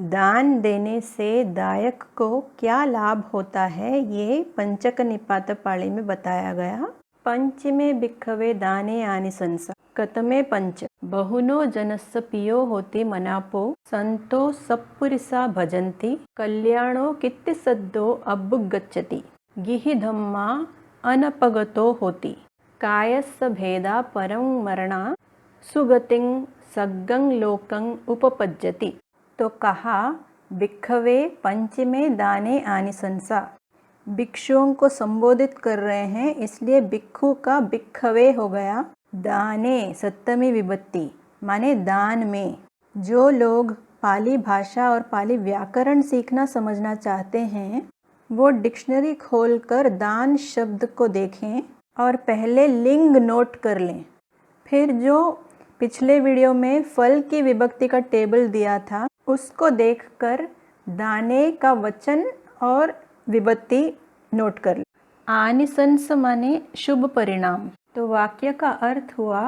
दान देने से दायक को क्या लाभ होता है, ये पंचक निपात पाळी में बताया गया। पंचमे भिक्खवे दाने आनिसंसा कतमे पंच बहुनो जनस्स पियो होती मनापो संतो सत्पुरुषा भजन्ति कल्याणो कीर्तिसद्दो अभ्युगच्छति गिहि धम्मा अनपगतो होती कायस्स भेदा परं मरणा सुगतिं सग्गं लोकं उपपज्जति। तो कहा भिक्खवे पंचमे दाने आनिसंसा, भिक्षुओं को संबोधित कर रहे हैं इसलिए भिक्षु का भिक्खवे हो गया। दाने सप्तमी विभक्ति माने दान में। जो लोग पाली भाषा और पाली व्याकरण सीखना समझना चाहते हैं वो डिक्शनरी खोलकर दान शब्द को देखें और पहले लिंग नोट कर लें। फिर जो पिछले वीडियो में फल की विभक्ति का टेबल दिया था उसको देखकर दाने का वचन और विभक्ति नोट कर लें। आनिसंस माने शुभ परिणाम। तो वाक्य का अर्थ हुआ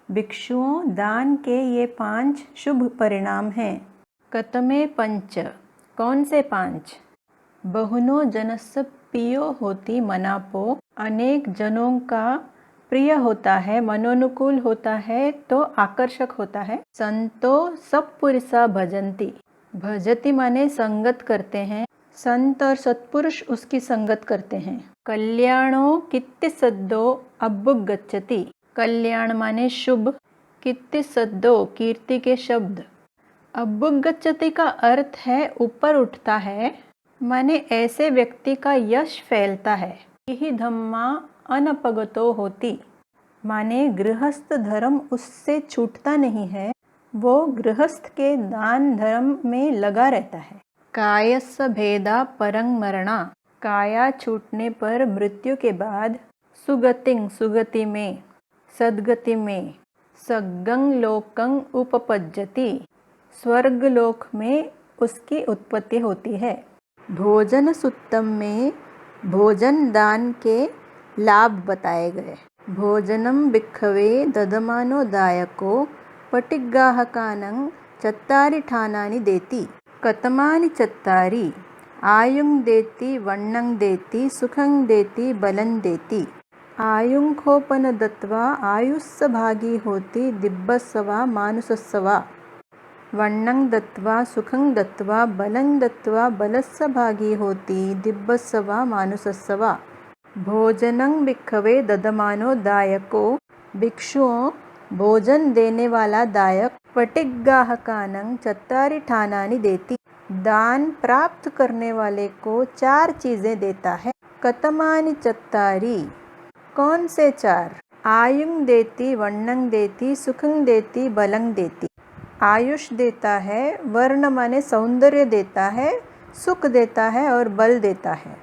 भिक्षुओं दान के ये 5 शुभ परिणाम हैं। कतमे पंच, कौन से 5? बहुनो जनस्स पियो होती मनापो, अनेक जनों का प्रिय होता है, मनोनुकूल होता है तो आकर्षक होता है। संतो सत्पुरुषा भजन्ति, भजति माने संगत करते हैं, संत और सत्पुरुष उसकी संगत करते हैं। कल्याणो कीर्तिसद्दो अभ्युगच्छति, कल्याण माने शुभ, कीर्तिसद्दो कीर्ति के शब्द, अभ्युगच्छति का अर्थ है ऊपर उठता है, माने ऐसे व्यक्ति का यश फैलता है। यही धम्मा अनपगतो होती, माने गृहस्थ धर्म उससे छूटता नहीं है, वो गृहस्थ के दान धर्म में लगा रहता है। कायस्स भेदा परं मरणा, काया छूटने पर मृत्यु के बाद, सुगतिं सुगति में, सद्गति में, सग्गं लोकं उपपज्जति स्वर्ग लोक में उसकी उत्पत्ति होती है। भोजन सुत्तम में भोजन दान के लाभ बताए गए। भोजनम भिक्खवे ददमानो दायको पटिग्गाहकानं चत्तारि ठानानि देति कतमानि चत्तारि आयुं देति वन्नं देति सुखं देति बलं देति आयुंखोपन दत्वा आयुस्स भागी होती दिब्बस्सवा मानुसस्सवा वन्नं दत्वा सुखं दत्वा बलं दत्वा बलस्स भागी होती दिब्बस्सवा मानुसस्सवा। भोजनं भिक्खवे ददमानो दायको, भिक्षुओं भोजन देने वाला दायक, पटिग्गाहकानं चत्तारि ठानानि देति, दान प्राप्त करने वाले को 4 चीजें देता है। कतमानि चत्तारि, कौन से 4? आयुं देती, वन्नं देती, सुखं देती, बलं देती। आयुष देता है, वर्ण माने सौंदर्य देता है, सुख देता है और बल देता है।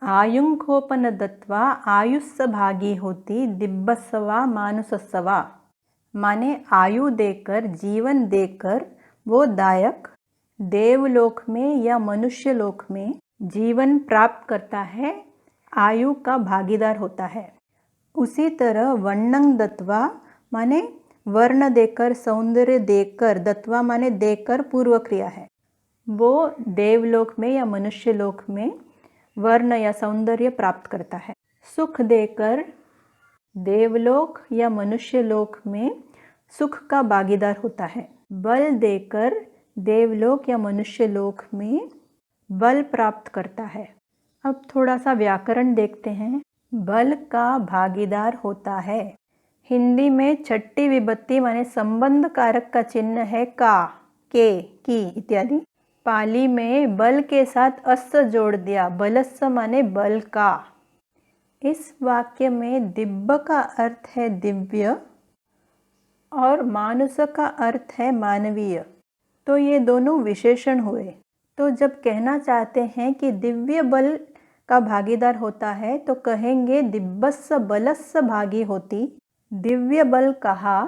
आयुंखोपन दत्वा आयुस्स भागी होती दिब्बस्सवा मानुसस्सवा, माने आयु देकर जीवन देकर वो दायक देवलोक में या मनुष्य लोक में जीवन प्राप्त करता है, आयु का भागीदार होता है। उसी तरह वन्नं दत्वा माने वर्ण देकर, सौंदर्य देकर, दत्वा माने देकर पूर्व क्रिया है, वो देवलोक में या मनुष्य लोक में वर्ण या सौंदर्य प्राप्त करता है। सुख देकर देवलोक या मनुष्य लोक में सुख का भागीदार होता है। बल देकर देवलोक या मनुष्य लोक में बल प्राप्त करता है। अब थोड़ा सा व्याकरण देखते हैं। बल का भागीदार होता है। हिंदी में छठी विभक्ति माने संबंध कारक का चिन्ह है का, के, की इत्यादि। पाली में बल के साथ अस्य जोड़ दिया, बलस्स माने बल का। इस वाक्य में दिब्ब का अर्थ है दिव्य और मानुष का अर्थ है मानवीय, तो ये दोनों विशेषण हुए। तो जब कहना चाहते हैं कि दिव्य बल का भागीदार होता है तो कहेंगे दिब्बस्स बलस्स भागी होती। दिव्य बल कहा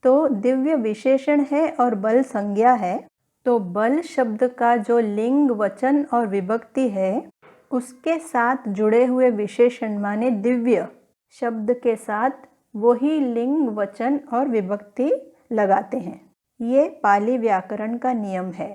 तो दिव्य विशेषण है और बल संज्ञा है, तो बल शब्द का जो लिंग वचन और विभक्ति है उसके साथ जुड़े हुए विशेषण माने दिव्य शब्द के साथ वही लिंग वचन और विभक्ति लगाते हैं। ये पाली व्याकरण का नियम है।